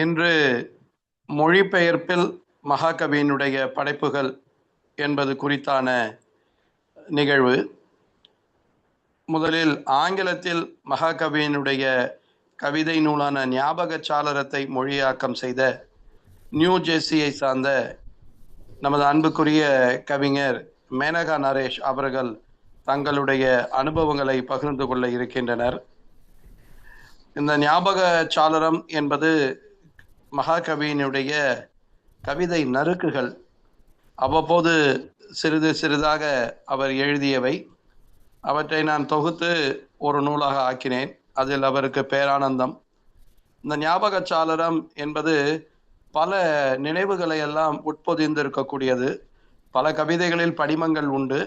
இன்று மொழிபெயர்ப்பில் மகாகவியினுடைய படைப்புகள் என்பது குறித்தான நிகழ்வு. முதலில் ஆங்கிலத்தில் மகாகவியினுடைய கவிதை நூலான ஞாபக சாளரத்தை மொழியாக்கம் செய்த நியூ ஜெர்சியை சார்ந்த நமது அன்புக்குரிய கவிஞர் மேனகா நரேஷ் அவர்கள் தங்களுடைய அனுபவங்களை பகிர்ந்து கொள்ள இருக்கின்றனர். இந்த ஞாபக சாளரம் என்பது மகாகவியினுடைய கவிதை நறுக்குகள். அவ்வப்போது சிறிது சிறிதாக அவர் எழுதியவை. அவற்றை நான் தொகுத்து ஒரு நூலாக ஆக்கினேன். அதில் அவருக்கு பேரானந்தம். இந்த ஞாபக சாளரம் என்பது பல நினைவுகளை எல்லாம் உட்பொதிந்திருக்கக்கூடியது. பல கவிதைகளில் படிமங்கள் உண்டு.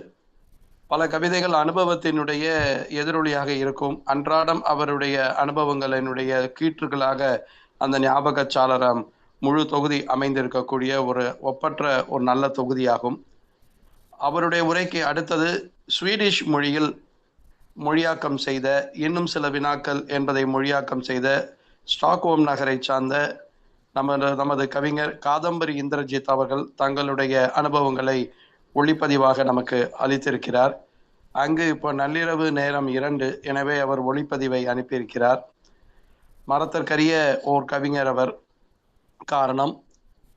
பல கவிதைகள் அனுபவத்தினுடைய எதிரொலியாக இருக்கும். அன்றாடம் அவருடைய அனுபவங்களினுடைய கீற்றுகளாக அந்த ஞாபக சாளரம் முழு தொகுதி அமைந்திருக்கக்கூடிய ஒரு ஒப்பற்ற ஒரு நல்ல தொகுதியாகும். அவருடைய உரைக்கு அடுத்தது ஸ்வீடிஷ் மொழியில் மொழியாக்கம் செய்த இன்னும் சில வினாக்கள் என்பதை மொழியாக்கம் செய்த ஸ்டாக்ஹோம் நகரை சார்ந்த நமது கவிஞர் காதம்பரி இந்திரஜித் அவர்கள் தங்களுடைய அனுபவங்களை ஒளிப்பதிவாக நமக்கு அளித்திருக்கிறார். அங்கு இப்போ நள்ளிரவு நேரம் 2, எனவே அவர் ஒளிப்பதிவை அனுப்பியிருக்கிறார். மரத்திற்கரிய ஓர் கவிஞர் அவர். காரணம்,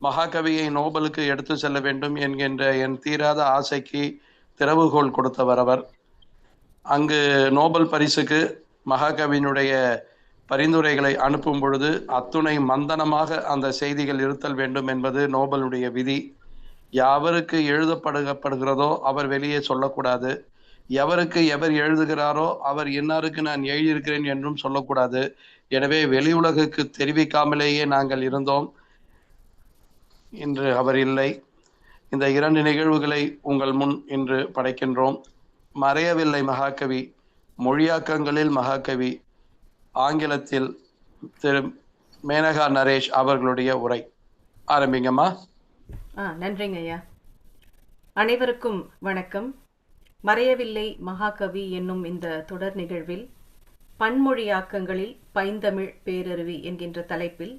மகாகவியை நோபலுக்கு எடுத்து செல்ல வேண்டும் என்கின்ற என் தீராத ஆசைக்கு திறவுகோல் கொடுத்தவர் அவர். அங்கு நோபல் பரிசுக்கு மகாகவியினுடைய பரிந்துரைகளை அனுப்பும் பொழுது அத்துணை மந்தனமாக அந்த செய்திகள் இருத்தல் வேண்டும் என்பது நோபலுடைய விதி. யாவருக்கு எழுதப்படுகிறதோ அவர் வெளியே சொல்லக்கூடாது. எவருக்கு எவர் எழுதுகிறாரோ அவர் இன்னாருக்கு நான் எழுதியிருக்கிறேன் என்றும் சொல்லக்கூடாது. எனவே வெளி உலகுக்கு தெரிவிக்காமலேயே நாங்கள் இருந்தோம். இன்று அவர் இல்லை. இந்த 2 நிகழ்வுகளை உங்கள் முன் இன்று படைக்கின்றோம். மறையவில்லை மகாகவி, மொழியாக்கங்களில் மகாகவி, ஆங்கிலத்தில் திரு மேனகா நரேஷ் அவர்களுடைய உரை. ஆரம்பிங்கம்மா. நன்றிங்க ஐயா. அனைவருக்கும் வணக்கம். மறையவில்லை மகாகவி என்னும் இந்த தொடர் நிகழ்வில் பன்மொழியாக்கங்களில் பைந்தமிழ் பேரருவி என்கின்ற தலைப்பில்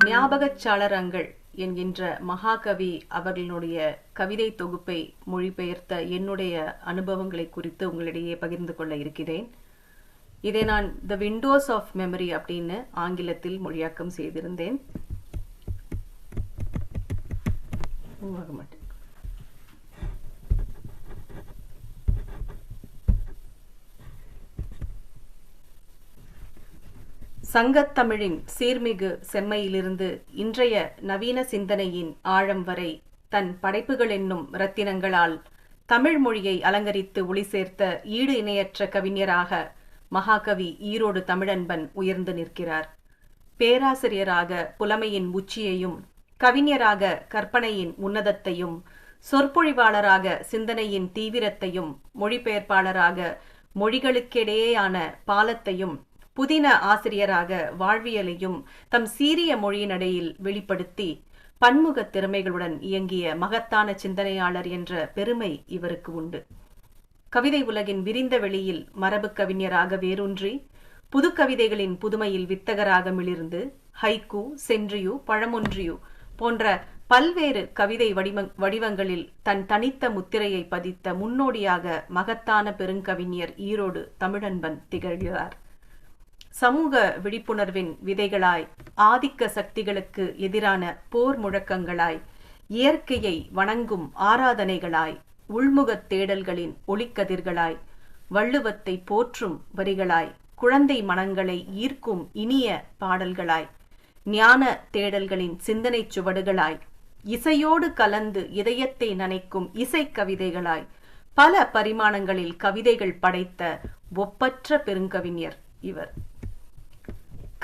ஞாபகச் சாளரங்கள் என்கின்ற மகாகவி அவர்களுடைய கவிதை தொகுப்பை மொழிபெயர்த்த என்னுடைய அனுபவங்களை குறித்து உங்களிடையே பகிர்ந்து கொள்ள இருக்கிறேன். இதை நான் த விண்டோஸ் ஆஃப் மெமரி அப்படின்னு ஆங்கிலத்தில் மொழியாக்கம் செய்திருந்தேன். சங்கத்தமிழின் சீர்மிகு செம்மையிலிருந்து இன்றைய நவீன சிந்தனையின் ஆழம் வரை தன் படைப்புகள் என்னும் இரத்தினங்களால் தமிழ் மொழியை அலங்கரித்து ஒளி சேர்த்த ஈடு இணையற்ற கவிஞராக மகாகவி ஈரோடு தமிழன்பன் உயர்ந்து நிற்கிறார். பேராசிரியராக புலமையின் உச்சியையும், கவிஞராக கற்பனையின் உன்னதத்தையும், சொற்பொழிவாளராக சிந்தனையின் தீவிரத்தையும், மொழிபெயர்ப்பாளராக மொழிகளுக்கிடையேயான பாலத்தையும், புதின ஆசிரியராக வாழ்வியலையும் தம் சீரிய மொழியினடையில் வெளிப்படுத்தி பன்முக திறமைகளுடன் இயங்கிய மகத்தான சிந்தனையாளர் என்ற பெருமை இவருக்கு உண்டு. கவிதை உலகின் விரிந்த வெளியில் மரபு கவிஞராக வேரூன்றி புது கவிதைகளின் புதுமையில் வித்தகராக மிளிர்ந்து ஹைக்கூ, சென்றியு, பழமொன்றியு போன்ற பல்வேறு கவிதை வடிவங்களில் தன் தனித்த முத்திரையை பதித்த முன்னோடியாக மகத்தான பெருங்கவிஞர் ஈரோடு தமிழன்பன் திகழ்கிறார். சமூக விழிப்புணர்வின் விதைகளாய், ஆதிக்க சக்திகளுக்கு எதிரான போர் முழக்கங்களாய், இயற்கையை வணங்கும் ஆராதனைகளாய், உள்முகத் தேடல்களின் ஒளிக்கதிர்களாய், வள்ளுவத்தை போற்றும் வரிகளாய், குழந்தை மனங்களை ஈர்க்கும் இனிய பாடல்களாய், ஞான தேடல்களின் சிந்தனை சுவடுகளாய், இசையோடு கலந்து இதயத்தை நனைக்கும் இசை கவிதைகளாய், பல பரிமாணங்களில் கவிதைகள் படைத்த ஒப்பற்ற பெருங்கவிஞர் இவர்.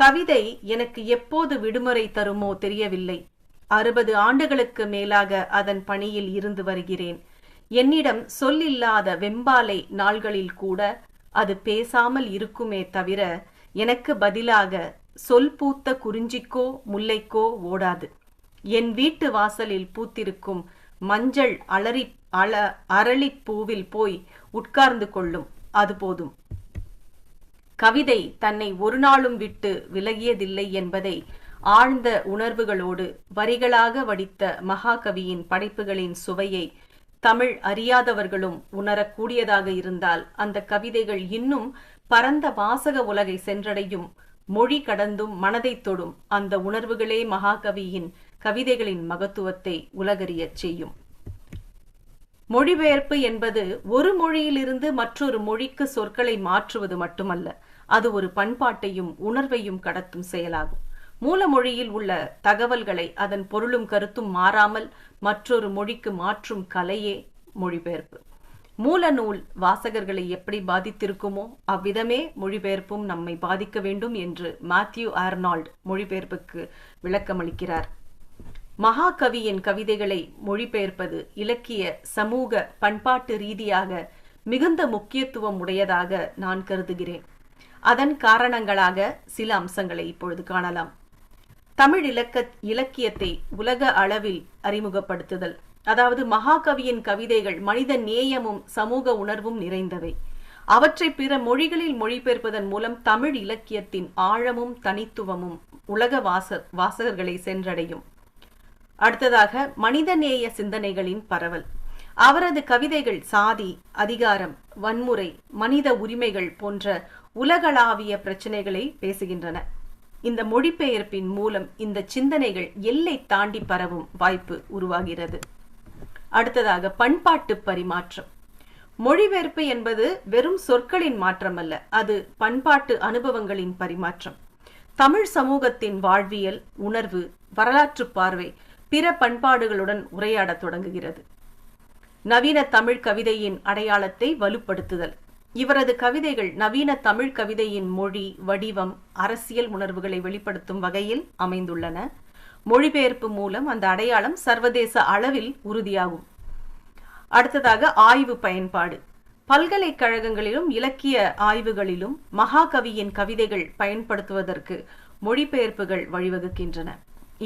கவிதை எனக்கு எப்போது விடுமுறை தருமோ தெரியவில்லை. 60 ஆண்டுகளுக்கு மேலாக அதன் பணியில் இருந்து வருகிறேன். என்னிடம் சொல்லில்லாத வெம்பாலை நாள்களில் கூட அது பேசாமல் இருக்குமே தவிர எனக்கு பதிலாக சொல் பூத்த குறிஞ்சிக்கோ முல்லைக்கோ ஓடாது. என் வீட்டு வாசலில் பூத்திருக்கும் மஞ்சள் அரளிப்பூவில் போய் உட்கார்ந்து கொள்ளும். அது போதும். கவிதை தன்னை ஒரு நாளும் விட்டு விலகியதில்லை என்பதை ஆழ்ந்த உணர்வுகளோடு வரிகளாக வடித்த மகாகவியின் படைப்புகளின் சுவையை தமிழ் அறியாதவர்களும் உணரக்கூடியதாக இருந்தால் அந்த கவிதைகள் இன்னும் பரந்த வாசக உலகை சென்றடையும். மொழி கடந்தும் மனதை தொடும் அந்த உணர்வுகளே மகாகவியின் கவிதைகளின் மகத்துவத்தை உலகறியச் செய்யும். மொழிபெயர்ப்பு என்பது ஒரு மொழியிலிருந்து மற்றொரு மொழிக்கு சொற்களை மாற்றுவது மட்டுமல்ல, அது ஒரு பண்பாட்டையும் உணர்வையும் கடத்தும் செயலாகும். மூல மொழியில் உள்ள தகவல்களை அதன் பொருளும் கருத்தும் மாறாமல் மற்றொரு மொழிக்கு மாற்றும் கலையே மொழிபெயர்ப்பு. மூல நூல் வாசகர்களை எப்படி பாதித்திருக்குமோ அவ்விதமே மொழிபெயர்ப்பும் நம்மை பாதிக்க வேண்டும் என்று மாத்யூ ஆர்னால்ட் மொழிபெயர்ப்புக்கு விளக்கமளிக்கிறார். மகாகவியின் கவிதைகளை மொழிபெயர்ப்பது இலக்கிய, சமூக, பண்பாட்டு ரீதியாக மிகுந்த முக்கியத்துவம் உடையதாக நான் கருதுகிறேன். அதன் காரணங்களாக சில அம்சங்களை இப்பொழுது காணலாம். தமிழ் இலக்கியத்தை உலக அளவில் அறிமுகப்படுத்துதல். அதாவது மகாகவியின் கவிதைகள் மனித நேயமும் சமூக உணர்வும் நிறைந்தவை. அவற்றை பிற மொழிகளில் மொழிபெயர்ப்பதன் மூலம் தமிழ் இலக்கியத்தின் ஆழமும் தனித்துவமும் உலக வாசகர்களை சென்றடையும். அடுத்ததாக மனிதநேய சிந்தனைகளின் பரவல். அவரது கவிதைகள் சாதி, அதிகாரம், வன்முறை, மனித உரிமைகள் போன்ற உலகளாவிய பிரச்சனைகளை பேசுகின்றன. இந்த மொழிபெயர்ப்பின் மூலம் இந்த சிந்தனைகள் எல்லை தாண்டி பரவும் வாய்ப்பு உருவாகிறது. அடுத்ததாக பண்பாட்டு பரிமாற்றம். மொழிபெயர்ப்பு என்பது வெறும் சொற்களின் மாற்றம் அல்ல, அது பண்பாட்டு அனுபவங்களின் பரிமாற்றம். தமிழ் சமூகத்தின் வாழ்வியல், உணர்வு, வரலாற்று பார்வை பிற பண்பாடுகளுடன் உரையாடத் தொடங்குகிறது. நவீன தமிழ் கவிதையின் அடையாளத்தை வலுப்படுத்துதல். இவரது கவிதைகள் நவீன தமிழ் கவிதையின் மொழி, வடிவம், அரசியல் உணர்வுகளை வெளிப்படுத்தும் வகையில் அமைந்துள்ளன. மொழிபெயர்ப்பு மூலம் அந்த அடையாளம் சர்வதேச அளவில் உறுதியாகும். அடுத்ததாக ஆய்வு பயன்பாடு. பல்கலைக்கழகங்களிலும் இலக்கிய ஆய்வுகளிலும் மகாகவியின் கவிதைகள் பயன்படுத்துவதற்கு மொழிபெயர்ப்புகள் வழிவகுக்கின்றன.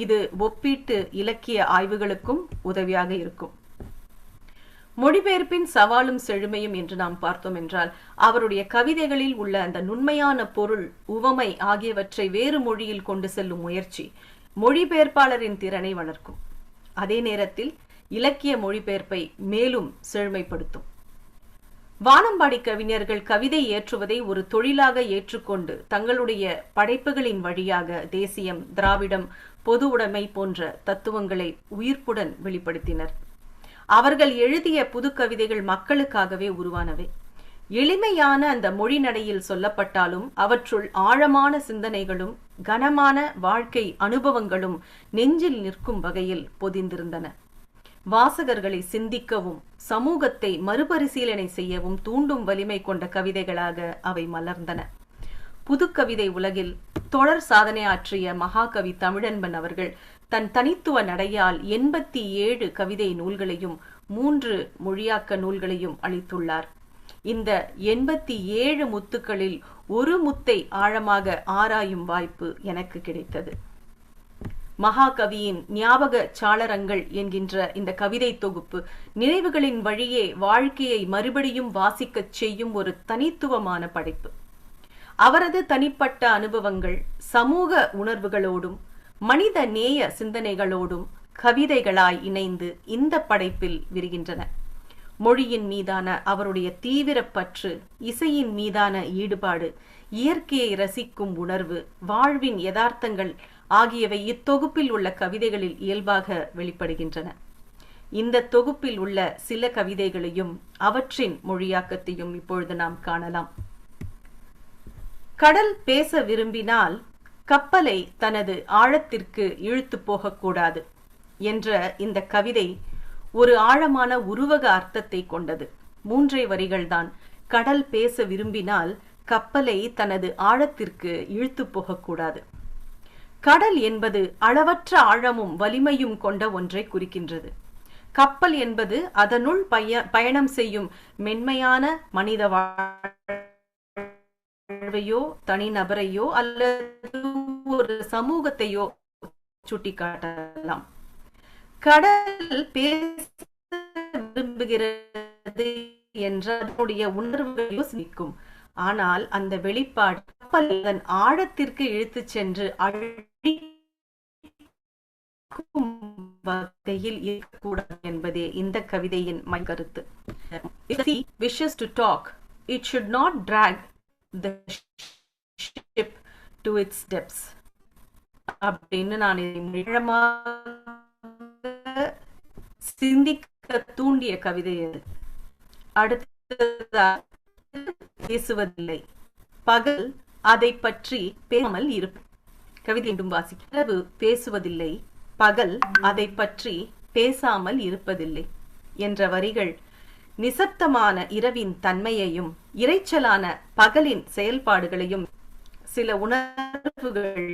இது ஒப்பீட்டு இலக்கிய ஆய்வுகளுக்கும் உதவியாக இருக்கும். மொழிபெயர்ப்பின் சவாலும் செழுமையும் என்று நாம் பார்த்தோம் என்றால், அவருடைய கவிதைகளில் உள்ள அந்த நுண்மையான பொருள், உவமை ஆகியவற்றை வேறு மொழியில் கொண்டு செல்லும் முயற்சி மொழிபெயர்ப்பாளரின் திறனை வளர்க்கும். அதே நேரத்தில் இலக்கிய மொழிபெயர்ப்பை மேலும் செழுமைப்படுத்தும். வானம்பாடி கவிஞர்கள் கவிதை ஏற்றுவதை ஒரு தொழிலாக ஏற்றுக்கொண்டு தங்களுடைய படைப்புகளின் வழியாக தேசியம், திராவிடம், பொது உடைமை போன்ற தத்துவங்களை உயிர்ப்புடன் வெளிப்படுத்தினர். அவர்கள் எழுதிய புது கவிதைகள் மக்களுக்காகவே உருவானவை. எளிமையான அந்த மொழி நடையில் சொல்லப்பட்டாலும் அவற்றுள் ஆழமான சிந்தனைகளும் கனமான வாழ்க்கை அனுபவங்களும் நெஞ்சில் நிற்கும் வகையில் பொதிந்திருந்தன. வாசகர்களை சிந்திக்கவும் சமூகத்தை மறுபரிசீலனை செய்யவும் தூண்டும் வலிமை கொண்ட கவிதைகளாக அவை மலர்ந்தன. புதுக்கவிதை உலகில் தொடர் சாதனையாற்றிய மகாகவி தமிழன்பன் அவர்கள் தன் தனித்துவ நடையால் 87 கவிதை நூல்களையும் 3 மொழியாக்க நூல்களையும் அளித்துள்ளார். இந்த 87 முத்துக்களில் ஒரு முத்தை ஆழமாக ஆராயும் வாய்ப்பு எனக்கு கிடைத்தது. மகாகவியின் ஞாபக சாளரங்கள் என்கின்ற இந்த கவிதை தொகுப்பு நினைவுகளின் வழியே வாழ்க்கையை மறுபடியும் வாசிக்கச் செய்யும் ஒரு தனித்துவமான படைப்பு. அவரது தனிப்பட்ட அனுபவங்கள் சமூக உணர்வுகளோடும் மனித நேய சிந்தனைகளோடும் கவிதைகளாய் இணைந்து இந்த படைப்பில் விரிகின்றன. மொழியின் மீதான அவருடைய தீவிர பற்று, இசையின் மீதான ஈடுபாடு, இயற்கையை ரசிக்கும் உணர்வு, வாழ்வின் யதார்த்தங்கள் ஆகியவை இத்தொகுப்பில் உள்ள கவிதைகளில் இயல்பாக வெளிப்படுகின்றன. இந்த தொகுப்பில் உள்ள சில கவிதைகளையும் அவற்றின் மொழியாக்கத்தையும் இப்பொழுது நாம் காணலாம். கடல் பேச விரும்பினால் கப்பலை தனது ஆழத்திற்கு இழுத்து போகக்கூடாது என்ற இந்த கவிதை ஒரு ஆழமான உருவக அர்த்தத்தை கொண்டது. 3 வரிகள்தான். கடல் பேச விரும்பினால் கப்பலை தனது ஆழத்திற்கு இழுத்து போகக்கூடாது. கடல் என்பது அளவற்ற ஆழமும் வலிமையும் கொண்ட ஒன்றை குறிக்கின்றது. கப்பல் என்பது அதனுள் பயணம் செய்யும் மென்மையான மனித வாழ்வையோ தனிநபரையோ அல்லது ஒரு சமூகத்தையோ சுட்டிக்காட்டலாம். கடல் பேச விரும்புகிறது என்ற அதனுடைய உணர்வுகளை யோசிக்கும். ஆனால் அந்த வெளிப்பாடு கப்பல் அதன் ஆழத்திற்கு இழுத்து சென்று அழிக்க இழுக்கும் வகையில் இருக்கக்கூடாது என்பதே இந்த கவிதையின் மைகருத்து. If the sea wishes to talk, it should not drag the ship to its depths. அப்படின்னு நான் சிந்திக்க தூண்டிய கவிதை அது. அடுத்ததாக பேசுவதில்லை, பகல் அதை பற்றி பேசாமல் இருப்ப. கவிதை மீண்டும் வாசிக்க. இரவு பேசுவதில்லை, பகல் அதை பற்றி பேசாமல் இருப்பதில்லை என்ற வரிகள் நிசப்தமான இரவின் தன்மையையும் இரைச்சலான பகலின் செயல்பாடுகளையும், சில உணர்வுகள்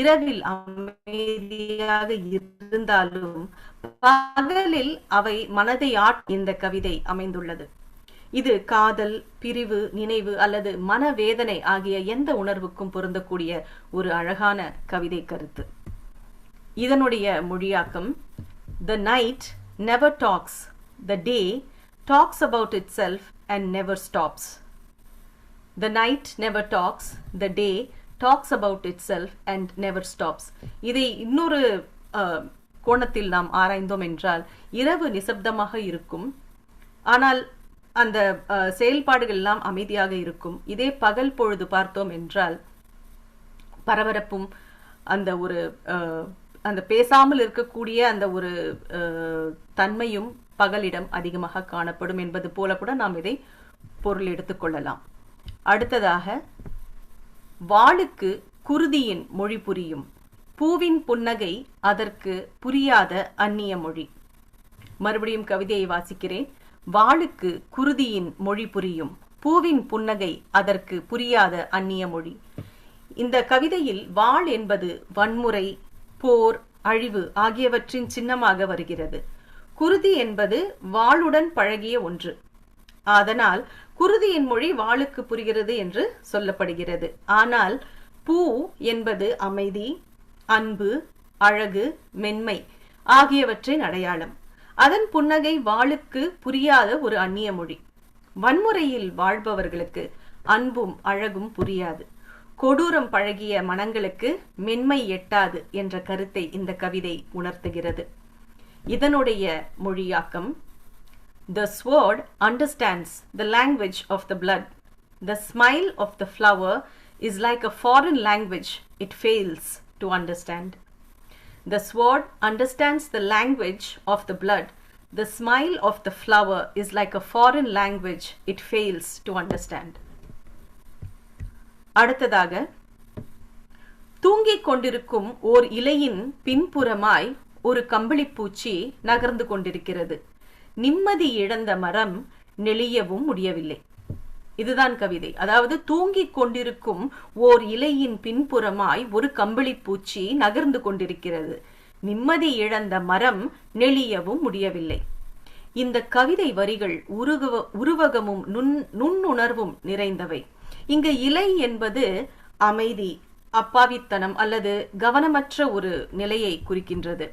இரவில் அமைதியாக இருந்தாலும் பகலில் அவை மனதை இந்த கவிதை அமைந்துள்ளது. இது காதல், பிரிவு, நினைவு அல்லது மனவேதனை ஆகிய எந்த உணர்வுக்கும் பொருந்தக்கூடிய ஒரு அழகான கவிதை கருத்து. இதனுடைய மொழியாக்கம்: The night never talks, the day talks about itself and never stops. The night never talks, the day talks about itself and never stops. இதை இன்னொரு கோணத்தில் நாம் ஆராய்ந்தோம் என்றால், இரவு நிசப்தமாக இருக்கும், ஆனால் அந்த செயல்பாடுகள் எல்லாம் அமைதியாக இருக்கும். இதே பகல் பொழுது பார்த்தோம் என்றால் பரபரப்பும் அந்த பேசாமல் இருக்கக்கூடிய அந்த ஒரு தன்மையும் பகலிடம் அதிகமாக காணப்படும் என்பது போல கூட நாம் இதை பொருள் எடுத்துக்கொள்ளலாம். அடுத்ததாக, வாளுக்கு குருதியின் மொழி புரியும், பூவின் புன்னகை அதற்கு புரியாத அந்நிய மொழி. மறுபடியும் கவிதையை வாசிக்கிறேன். வாளுக்கு குருதியின் மொழி புரியும், பூவின் புன்னகை அதற்கு புரியாத அந்நிய மொழி. இந்த கவிதையில் வாள் என்பது வன்முறை, போர், அழிவு ஆகியவற்றின் சின்னமாக வருகிறது. குருதி என்பது வாளுடன் பழகிய ஒன்று. அதனால் குருதியின் மொழி வாளுக்கு புரிகிறது என்று சொல்லப்படுகிறது. ஆனால் பூ என்பது அமைதி, அன்பு, அழகு, மென்மை ஆகியவற்றின் அடையாளம். அதன் புன்னகை வாளுக்கு புரியாத ஒரு அந்நிய மொழி. வன்முறையில் வாழ்பவர்களுக்கு அன்பும் அழகும் புரியாது. கொடூரம் பழகிய மனங்களுக்கு மென்மை எட்டாது என்ற கருத்தை இந்த கவிதை உணர்த்துகிறது. இதனுடைய மொழியாக்கம்: The sword understands the language of the blood. The smile of the flower is like a foreign language it fails to understand. The sword understands the language of the blood. The smile of the flower is like a foreign language it fails to understand. அடுத்ததாக, தூங்கிக் கொண்டிருக்கும் ஓர் இலையின் பின்புறமாய் ஒரு கம்பளிப்பூச்சி நகர்ந்து கொண்டிருக்கிறது. நிம்மதி இழந்த மரம் நெளியவும் முடியவில்லை. இதுதான் கவிதை. அதாவது, தூங்கிக் கொண்டிருக்கும் ஓர் இலையின் பின்புறமாய் ஒரு கம்பளிப்பூச்சி நகர்ந்து கொண்டிருக்கிறது. நிம்மதி இழந்த மரம் நெளியவும் முடியவில்லை. இந்த கவிதை வரிகள் உருவகமும் நுண்ணுணர்வும் நிறைந்தவை. இங்கு இலை என்பது அமைதி, அப்பாவித்தனம் அல்லது கவனமற்ற ஒரு நிலையை குறிக்கின்றது.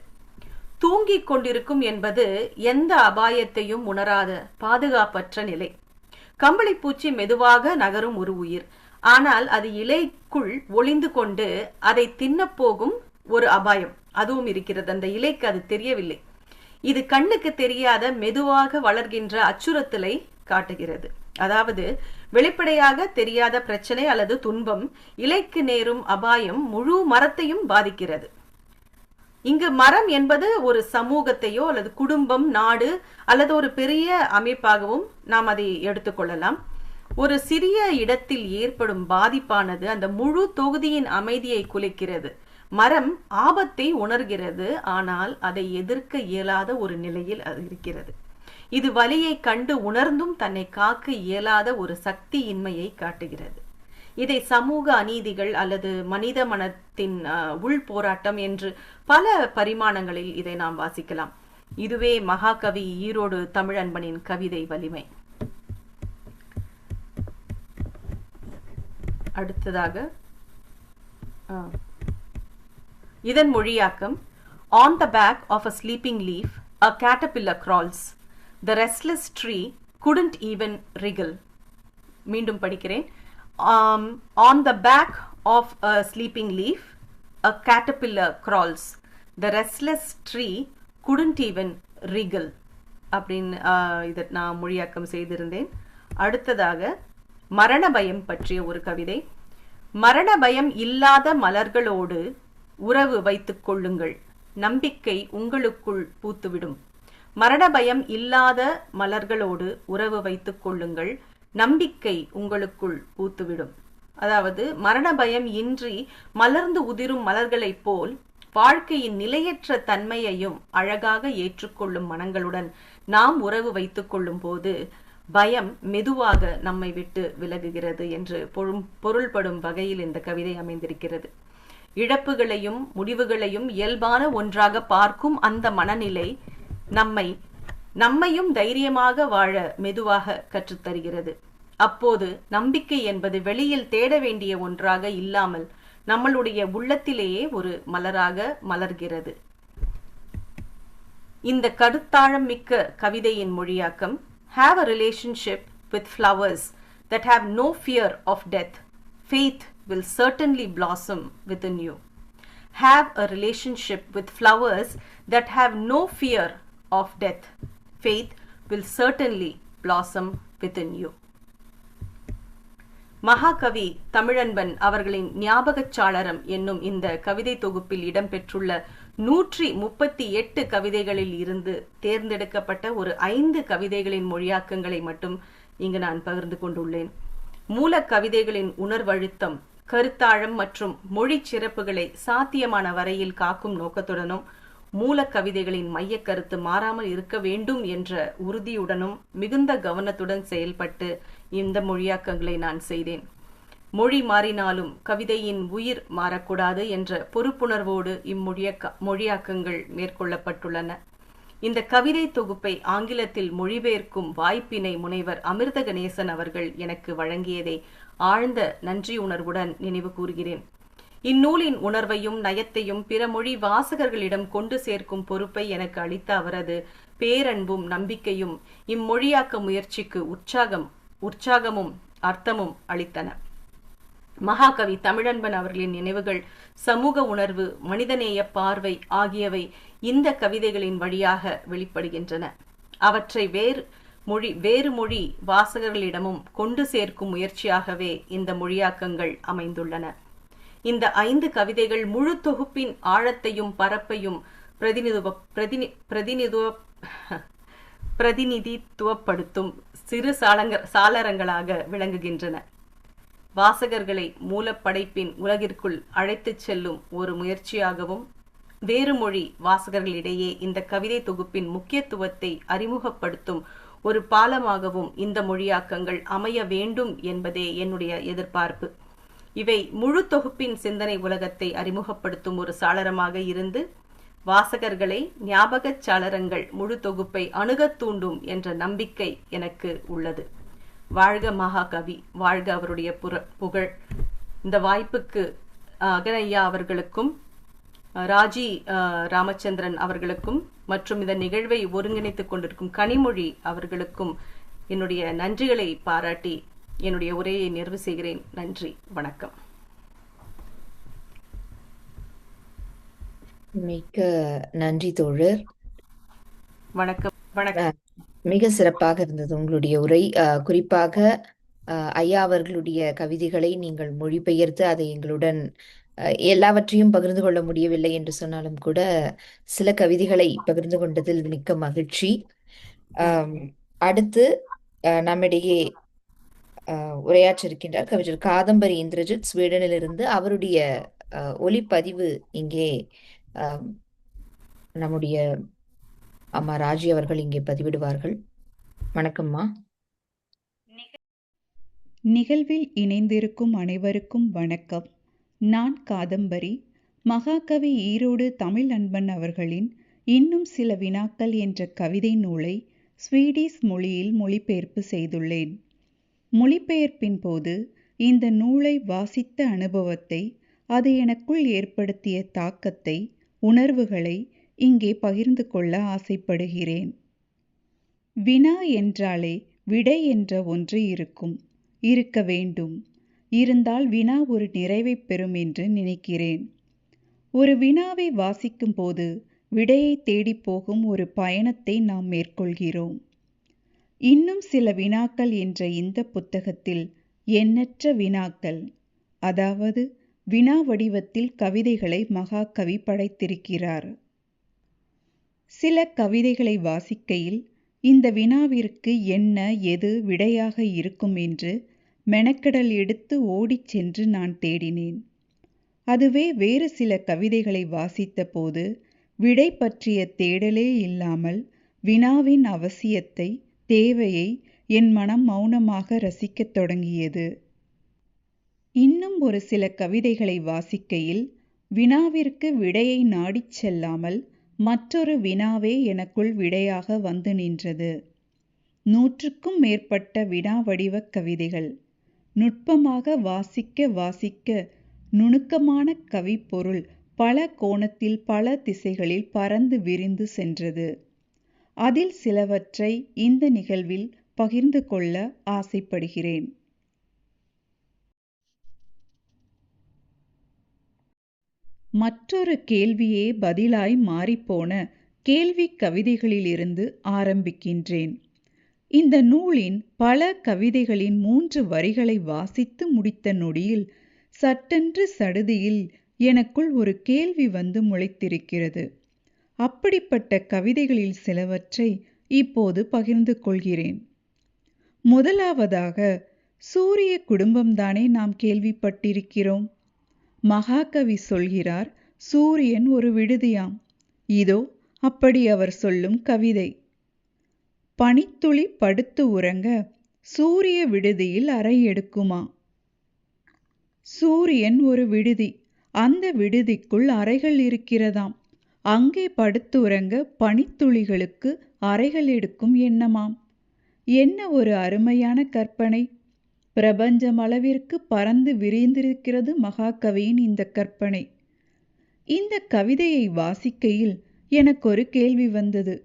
தூங்கிக் கொண்டிருக்கும் என்பது எந்த அபாயத்தையும் உணராத பாதுகாப்பற்ற நிலை. கம்பளிப்பூச்சி மெதுவாக நகரும் ஒரு உயிர். ஆனால் அது இலைக்குள் ஒளிந்து கொண்டு அதை தின்னப்போகும் ஒரு அபாயம் அதுவும் இருக்கிறது. அந்த இலைக்கு அது தெரியவில்லை. இது கண்ணுக்கு தெரியாத மெதுவாக வளர்கின்ற அச்சுறுத்தலை காட்டுகிறது. அதாவது, வெளிப்படையாக தெரியாத பிரச்சனை அல்லது துன்பம், இலைக்கு நேரும் அபாயம் முழு மரத்தையும் பாதிக்கிறது. இங்கு மரம் என்பது ஒரு சமூகத்தையோ அல்லது குடும்பம், நாடு அல்லது ஒரு பெரிய அமைப்பாகவும் நாம் அதை எடுத்துக்கொள்ளலாம். ஒரு சிறிய இடத்தில் ஏற்படும் பாதிப்பானது அந்த முழு தொகுதியின் அமைதியை குலைக்கிறது. மரம் ஆபத்தை உணர்கிறது, ஆனால் அதை எதிர்க்க இயலாத ஒரு நிலையில் அது இருக்கிறது. இது வலியை கண்டு உணர்ந்தும் தன்னை காக்க இயலாத ஒரு சக்தியின்மையை காட்டுகிறது. இதை சமூக அநீதிகள் அல்லது மனித மனத்தின் உள் போராட்டம் என்று பல பரிமாணங்களில் இதை நாம் வாசிக்கலாம். இதுவே மகாகவி ஈரோடு தமிழன்பனின் கவிதை வலிமை. அடுத்ததாக இதன் மொழியாக்கம்: On the back of a sleeping leaf, a caterpillar crawls. The restless tree couldn't even wriggle. மீண்டும் படிக்கிறேன். On the back of a sleeping leaf, A caterpillar crawls. The restless tree couldn't even wriggle. அப்படின்னு இதை நான் மொழியாக்கம் செய்திருந்தேன். அடுத்ததாக மரண பயம் பற்றிய ஒரு கவிதை. மரண பயம் இல்லாத மலர்களோடு உறவு வைத்துக் கொள்ளுங்கள், நம்பிக்கை உங்களுக்குள் பூத்துவிடும். மரண பயம் இல்லாத மலர்களோடு உறவு வைத்துக் கொள்ளுங்கள், நம்பிக்கை உங்களுக்குள் பூத்துவிடும். அதாவது மரண பயம் இன்றி மலர்ந்து உதிரும் மலர்களைப் போல் வாழ்க்கையின் நிலையற்ற தன்மையையும் அழகாக ஏற்றுக்கொள்ளும் மனங்களுடன் நாம் உறவு வைத்துக் கொள்ளும் போது பயம் மெதுவாக நம்மை விட்டு விலகுகிறது என்று பொருள்படும் வகையில் இந்த கவிதை அமைந்திருக்கிறது. இழப்புகளையும் முடிவுகளையும் இயல்பான ஒன்றாக பார்க்கும் அந்த மனநிலை நம்மையும் தைரியமாக வாழ மெதுவாக கற்றுத்தருகிறது. அப்போது நம்பிக்கை என்பது வெளியில் தேட வேண்டிய ஒன்றாக இல்லாமல் நம்மளுடைய உள்ளத்திலேயே ஒரு மலராக மலர்கிறது. இந்த கருத்தாழம் மிக்க கவிதையின் மொழியாக்கம். Have a relationship with flowers that have no fear of death. Faith will certainly blossom within you. Have a relationship with flowers that have no fear of death. Faith will certainly blossom within you. மகாகவி தமிழன்பன் அவர்களின் ஞாபகச் சாளரம் என்னும் இந்த கவிதை தொகுப்பில் இடம்பெற்றுள்ள 138 கவிதைகளில் இருந்து தேர்ந்தெடுக்கப்பட்ட ஒரு 5 கவிதைகளின் மொழியாக்கங்களை மட்டும் இங்கு நான் பகிர்ந்து கொண்டுள்ளேன். மூல கவிதைகளின் உணர்வழுத்தம், கருத்தாழம் மற்றும் மொழி சிறப்புகளை சாத்தியமான வரையில் காக்கும் நோக்கத்துடனும் மூல கவிதைகளின் மைய கருத்து மாறாமல் இருக்க வேண்டும் என்ற உறுதியுடனும் மிகுந்த கவனத்துடன் செயல்பட்டு இந்த மொழியாக்கங்களை நான் செய்தேன். மொழி மாறினாலும் கவிதையின் உயிர் மாறக்கூடாது என்ற பொறுப்புணர்வோடு மொழியாக்கங்கள் மேற்கொள்ளப்பட்டுள்ளன. இந்த கவிதை தொகுப்பை ஆங்கிலத்தில் மொழிபெயர்க்கும் வாய்ப்பினை முனைவர் அமிர்த கணேசன் அவர்கள் எனக்கு வழங்கியதை ஆழ்ந்த நன்றியுணர்வுடன் நினைவு கூறுகிறேன். இந்நூலின் உணர்வையும் நயத்தையும் பிற மொழி வாசகர்களிடம் கொண்டு சேர்க்கும் பொறுப்பை எனக்கு அளித்த அவரது பேரன்பும் நம்பிக்கையும் இம்மொழியாக்க முயற்சிக்கு உற்சாகமும் அர்த்தமும் அளித்தன. மகாகவி தமிழன்பன் அவர்களின் நினைவுகள், சமூக உணர்வு, மனிதநேய பார்வை ஆகியவை இந்த கவிதைகளின் வழியாக வெளிப்படுகின்றன. அவற்றை வேறு மொழி வாசகர்களிடமும் கொண்டு சேர்க்கும் முயற்சியாகவே இந்த மொழியாக்கங்கள் அமைந்துள்ளன. இந்த 5 கவிதைகள் முழு தொகுப்பின் ஆழத்தையும் பரப்பையும் பிரதிநிதித்துவப்படுத்தும் சிறு சாளரங்களாக விளங்குகின்றன. வாசகர்களை மூலப்படைப்பின் உலகிற்குள் அழைத்துச் செல்லும் ஒரு முயற்சியாகவும் வேறு மொழி வாசகர்களிடையே இந்த கவிதை தொகுப்பின் முக்கியத்துவத்தை அறிமுகப்படுத்தும் ஒரு பாலமாகவும் இந்த மொழியாக்கங்கள் அமைய வேண்டும் என்பதே என்னுடைய எதிர்பார்ப்பு. இவை முழு தொகுப்பின் சிந்தனை உலகத்தை அறிமுகப்படுத்தும் ஒரு சாளரமாக இருந்து வாசகர்களை ஞாபகச் சாளரங்கள் முழு தொகுப்பை அணுகத் தூண்டும் என்ற நம்பிக்கை எனக்கு உள்ளது. வாழ்க மகாகவி, வாழ்க அவருடைய புகழ். இந்த வாய்ப்புக்கு அகனையா அவர்களுக்கும் ராஜி ராமச்சந்திரன் அவர்களுக்கும் மற்றும் இந்த நிகழ்வை ஒருங்கிணைத்துக் கொண்டிருக்கும் கனிமொழி அவர்களுக்கும் என்னுடைய நன்றிகளை பாராட்டி என்னுடைய உரையை நிறைவு செய்கிறேன். நன்றி, வணக்கம். மிக்க நன்றி தோழர். வணக்கம். வணக்கம். மிக சிறப்பாக இருந்தது உங்களுடைய உரை. குறிப்பாக ஐயா அவர்களுடைய கவிதைகளை நீங்கள் மொழிபெயர்த்து அதை எங்களுடன் எல்லாவற்றையும் பகிர்ந்து கொள்ள முடியவில்லை என்று சொன்னாலும் கூட சில கவிதைகளை பகிர்ந்து கொண்டதில் மிக்க மகிழ்ச்சி. அடுத்து நம்மிடையே உரையாற்றிருக்கின்றார் கவிஞர் காதம்பரி இந்திரஜித் ஸ்வீடனிலிருந்து. அவருடைய ஒலிப்பதிவு இங்கே நம்முடைய அம்மா ராஜி அவர்கள் இங்கே பதிவிடுவார்கள். வணக்கம்மா. நிகழ்வில் இணைந்திருக்கும் அனைவருக்கும் வணக்கம். நான் காதம்பரி. மகாகவி ஈரோடு தமிழன்பன் அவர்களின் இன்னும் சில வினாக்கள் என்ற கவிதை நூலை ஸ்வீடிஷ் மொழியில் மொழிபெயர்ப்பு செய்துள்ளேன். மொழிபெயர்ப்பின் போது இந்த நூலை வாசித்த அனுபவத்தை, அது எனக்குள் ஏற்படுத்திய தாக்கத்தை, உணர்வுகளை இங்கே பகிர்ந்து கொள்ள ஆசைப்படுகிறேன். வினா என்றாலே விடை என்ற ஒன்று இருக்க வேண்டும். இருந்தால் வினா ஒரு நிறைவை பெறும் என்று நினைக்கிறேன். ஒரு வினாவை வாசிக்கும் போது விடையை தேடிப் போகும் ஒரு பயணத்தை நாம் மேற்கொள்கிறோம். இன்னும் சில வினாக்கள் என்ற இந்த புத்தகத்தில் எண்ணற்ற வினாக்கள், அதாவது வினா வடிவத்தில் கவிதைகளை மகாகவி படைத்திருக்கிறார். சில கவிதைகளை வாசிக்கையில் இந்த வினாவிற்கு என்ன எது விடையாக இருக்கும் என்று மெனக்கெடல் எடுத்து ஓடிச் சென்று நான் தேடினேன். அதுவே வேறு சில கவிதைகளை வாசித்த போது விடை பற்றிய தேடலே இல்லாமல் வினாவின் அவசியத்தை தேவையை என் மனம் மௌனமாக ரசிக்கத் தொடங்கியது. இன்னும் ஒரு சில கவிதைகளை வாசிக்கையில் வினாவிற்கு விடையை நாடிச் செல்லாமல் மற்றொரு வினாவே எனக்குள் விடையாக வந்து நின்றது. 100க்கும் மேற்பட்ட வினா வடிவ கவிதைகள் நுட்பமாக வாசிக்க வாசிக்க நுணுக்கமான கவிப்பொருள் பல கோணத்தில் பல திசைகளில் பறந்து விரிந்து சென்றது. அதில் சிலவற்றை இந்த நிகழ்வில் பகிர்ந்து கொள்ள ஆசைப்படுகிறேன். மற்றொரு கேள்வியே பதிலாய் மாறிப்போன கேள்வி கவிதைகளிலிருந்து ஆரம்பிக்கின்றேன். இந்த நூலின் பல கவிதைகளின் 3 வரிகளை வாசித்து முடித்த நொடியில் சட்டென்று சடுதியில் எனக்குள் ஒரு கேள்வி வந்து முளைத்திருக்கிறது. அப்படிப்பட்ட கவிதைகளில் சிலவற்றை இப்போது பகிர்ந்து கொள்கிறேன். முதலாவதாக, சூரிய குடும்பம்தானே நாம் கேள்விப்பட்டிருக்கிறோம். மகாகவி சொல்கிறார், சூரியன் ஒரு விடுதியாம். இதோ அப்படி அவர் சொல்லும் கவிதை. பனித்துளி படுத்து உறங்க சூரிய விடுதியில் அறை எடுக்குமா? சூரியன் ஒரு விடுதி, அந்த விடுதிக்குள் அறைகள் இருக்கிறதாம். அங்கே படுத்து உறங்க பனித்துளிகளுக்கு அறைகள் எடுக்கும் எண்ணமாம். என்ன ஒரு அருமையான கற்பனை! பிரபஞ்சம் அளவிற்கு பறந்து விரிந்திருக்கிறது மகாகவியின் இந்த கற்பனை. இந்த கவிதையை வாசிக்கையில் எனக்கு ஒரு கேள்வி வந்தது.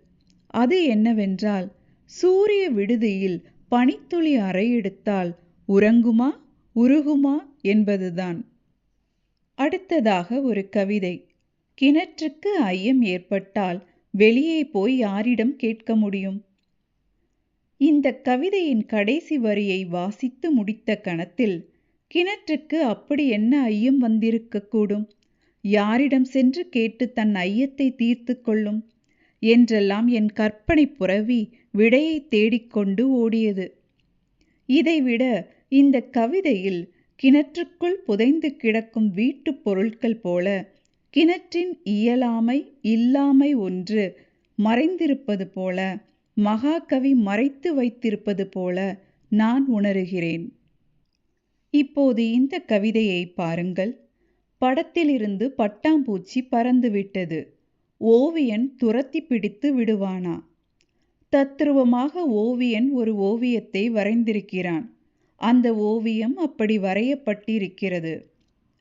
அது என்னவென்றால், சூரிய விடுதியில் பனித்துளி அறை எடுத்தால் உறங்குமா உருகுமா என்பதுதான். அடுத்ததாக ஒரு கவிதை. கிணற்றுக்கு ஐயம் ஏற்பட்டால் வெளியே போய் யாரிடம் கேட்க முடியும்? இந்த கவிதையின் கடைசி வரியை வாசித்து முடித்த கணத்தில் கிணற்றுக்கு அப்படி என்ன ஐயம் வந்திருக்கக்கூடும்? யாரிடம் சென்று கேட்டு தன் ஐயத்தை தீர்த்து கொள்ளும் என்றெல்லாம் என் கற்பனை புரவி விடையை தேடிக்கொண்டு ஓடியது. இதைவிட இந்த கவிதையில் கிணற்றுக்குள் புதைந்து கிடக்கும் வீட்டுப் பொருட்கள் போல கிணற்றின் இயலாமை இல்லாமை ஒன்று மறைந்திருப்பது போல, மகாகவி மறைத்து வைத்திருப்பது போல நான் உணர்கிறேன். இப்போது இந்த கவிதையை பாருங்கள். படத்திலிருந்து பட்டாம்பூச்சி பறந்துவிட்டது. ஓவியன் துரத்தி பிடித்து விடுவானா? தத்ரூபமாக ஓவியன் ஒரு ஓவியத்தை வரைந்திருக்கிறான். அந்த ஓவியம் அப்படி வரையப்பட்டிருக்கிறது.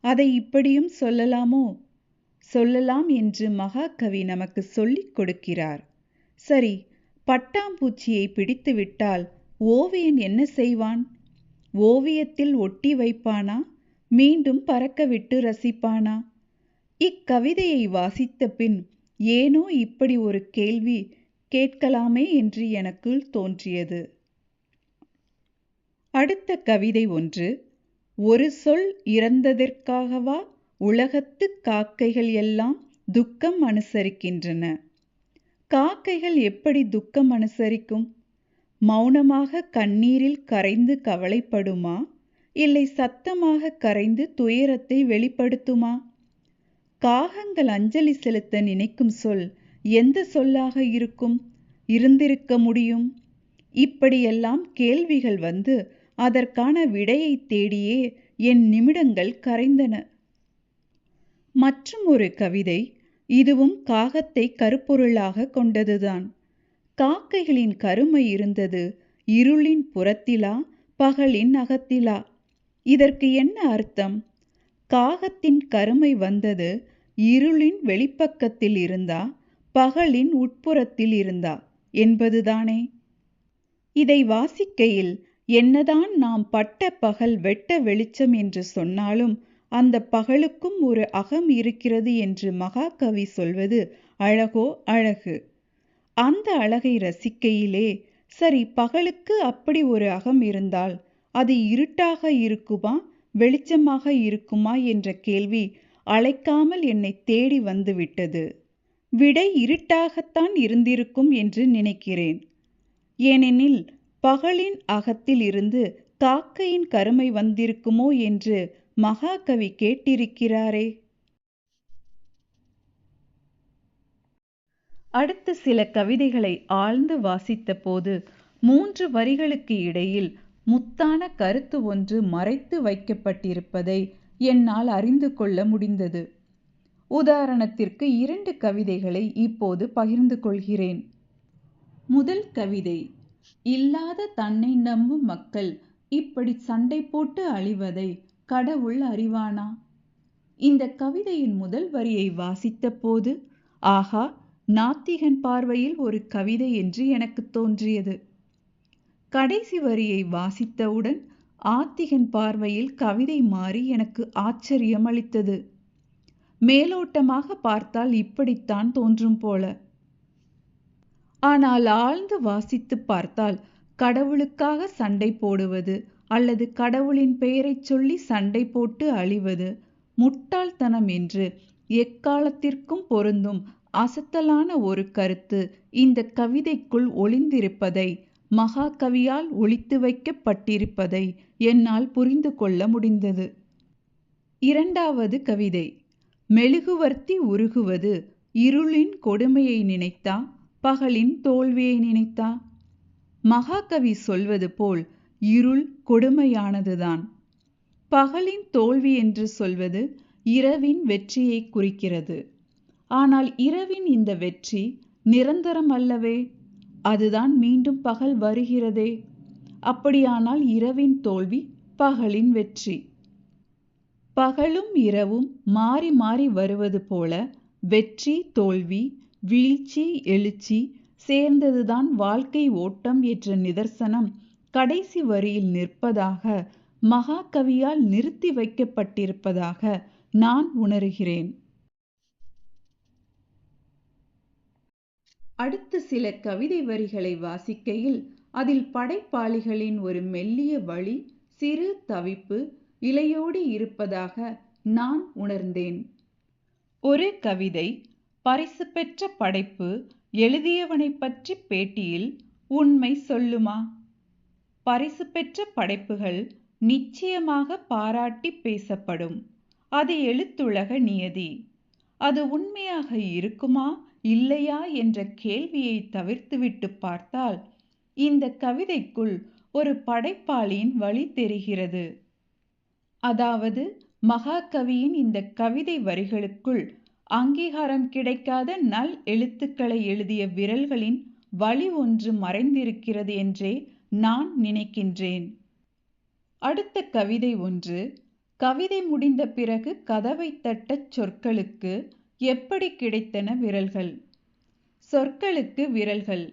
அதை இப்படியும் சொல்லலாமோ? சொல்லலாம் என்று மகாகவி நமக்கு சொல்லிக் கொடுக்கிறார். சரி, பட்டாம்பூச்சியை பிடித்து விட்டால் ஓவியன் என்ன செய்வான்? ஓவியத்தில் ஒட்டி வைப்பானா? மீண்டும் பறக்க விட்டு ரசிப்பானா? இக்கவிதையை வாசித்த பின் ஏனோ இப்படி ஒரு கேள்வி கேட்கலாமே என்று எனக்குள் தோன்றியது. அடுத்த கவிதை ஒன்று. ஒரு சொல் இறந்ததற்காகவா உலகத்து காக்கைகள் எல்லாம் துக்கம் அனுசரிக்கின்றன? காக்கைகள் எப்படி துக்கம் அனுசரிக்கும்? மௌனமாக கண்ணீரில் கரைந்து கவலைப்படுமா? இல்லை சத்தமாக கரைந்து துயரத்தை வெளிப்படுத்துமா? காகங்கள் அஞ்சலி செலுத்த நினைக்கும் சொல் எந்த சொல்லாக இருந்திருக்க முடியும்? இப்படியெல்லாம் கேள்விகள் வந்து அதற்கான விடையை தேடியே என் நிமிடங்கள் கரைந்தன. மற்றும் ஒரு கவிதை. இதுவும் காகத்தை கருப்பொருளாக கொண்டதுதான். காக்கைகளின் கருமை இருந்தது இருளின் புறத்திலா பகலின் அகத்திலா? இதற்கு என்ன அர்த்தம்? காகத்தின் கருமை வந்தது இருளின் வெளிப்பக்கத்தில் இருந்தா பகலின் உட்புறத்தில் இருந்தா என்பதுதானே? இதை வாசிக்கையில் என்னதான் நாம் பட்ட பகல் வெட்ட வெளிச்சம் என்று சொன்னாலும் அந்த பகலுக்கும் ஒரு அகம் இருக்கிறது என்று மகாகவி சொல்வது அழகோ அழகு. அந்த அழகை ரசிக்கையிலே, சரி, பகலுக்கு அப்படி ஒரு அகம் இருந்தால் அது இருட்டாக இருக்குமா வெளிச்சமாக இருக்குமா என்ற கேள்வி அழைக்காமல் என்னை தேடி வந்துவிட்டது. விடை இருட்டாகத்தான் இருந்திருக்கும் என்று நினைக்கிறேன். ஏனெனில் பகலின் அகத்தில் இருந்து காக்கையின் கருமை வந்திருக்குமோ என்று மகாகவி கேட்டிருக்கிறாரே. அடுத்து சில கவிதைகளை ஆழ்ந்து வாசித்த போது 3 வரிகளுக்கு இடையில் முத்தான கருத்து ஒன்று மறைத்து வைக்கப்பட்டிருப்பதை என்னால் அறிந்து கொள்ள முடிந்தது. உதாரணத்திற்கு 2 கவிதைகளை இப்போது பகிர்ந்து கொள்கிறேன். முதல் கவிதை, இல்லாத தன்னை நம்பும் மக்கள் இப்படி சண்டை போட்டு அழிவதை கடவுள் அறிவானா? இந்த கவிதையின் முதல் வரியை வாசித்த போது, ஆஹா, நாத்திகன் பார்வையில் ஒரு கவிதை என்று எனக்கு தோன்றியது. கடைசி வரியை வாசித்தவுடன் ஆத்திகன் பார்வையில் கவிதை மாறி எனக்கு ஆச்சரியம் அளித்தது. மேலோட்டமாக பார்த்தால் இப்படித்தான் தோன்றும் போல. ஆனால் ஆழ்ந்து வாசித்து பார்த்தால் கடவுளுக்காக சண்டை போடுவது அல்லது கடவுளின் பெயரை சொல்லி சண்டை போட்டு அழிவது முட்டாள்தனம் என்று எக்காலத்திற்கும் பொருந்தும் அசத்தலான ஒரு கருத்து இந்த கவிதைக்குள் ஒளிந்திருப்பதை, மகாகவியால் ஒளித்து வைக்கப்பட்டிருப்பதை என்னால் புரிந்து கொள்ள முடிந்தது. இரண்டாவது கவிதை, மெழுகுவர்த்தி உருகுவது இருளின் கொடுமையை நினைத்தா பகலின் தோல்வியை நினைத்தா? மகாகவி சொல்வது போல் இருள் கொடுமையானதுதான். பகலின் தோல்வி என்று சொல்வது இரவின் வெற்றியை குறிக்கிறது. ஆனால் இரவின் இந்த வெற்றி நிரந்தரம் அல்லவே. அதுதான் மீண்டும் பகல் வருகிறதே. அப்படியானால் இரவின் தோல்வி பகலின் வெற்றி. பகலும் இரவும் மாறி மாறி வருவது போல வெற்றி தோல்வி, வீழ்ச்சி எழுச்சி சேர்ந்ததுதான் வாழ்க்கை ஓட்டம் என்ற நிதர்சனம் கடைசி வரியில் நிற்பதாக, மகாகவியால் நிறுத்தி வைக்கப்பட்டிருப்பதாக நான் உணர்கிறேன். அடுத்து சில கவிதை வரிகளை வாசிக்கையில் அதில் படைப்பாளிகளின் ஒரு மெல்லிய வழி, சிறு தவிப்பு இலையோடு இருப்பதாக நான் உணர்ந்தேன். ஒரு கவிதை, பரிசு பெற்ற படைப்பு எழுதியவனை பற்றி பேட்டியில் உண்மை சொல்லுமா? பரிசு பெற்ற படைப்புகள் நிச்சயமாக பாராட்டி பேசப்படும். அது எழுத்துலக நியதி. அது உண்மையாக இருக்குமா இல்லையா என்ற கேள்வியை தவிர்த்துவிட்டு பார்த்தால் இந்த கவிதைக்குள் ஒரு படைப்பாளியின் வழி தெரிகிறது. அதாவது மகாகவியின் இந்த கவிதை வரிகளுக்குள் அங்கீகாரம் கிடைக்காத நல் எழுத்துக்களை எழுதிய விரல்களின் வழி ஒன்று மறைந்திருக்கிறது என்றே நான் நினைக்கின்றேன். அடுத்த கவிதை ஒன்று, கவிதை முடிந்த பிறகு கதவை தட்டச் சொற்களுக்கு எப்படி கிடைத்தன விரல்கள்? சொற்களுக்கு விரல்கள்,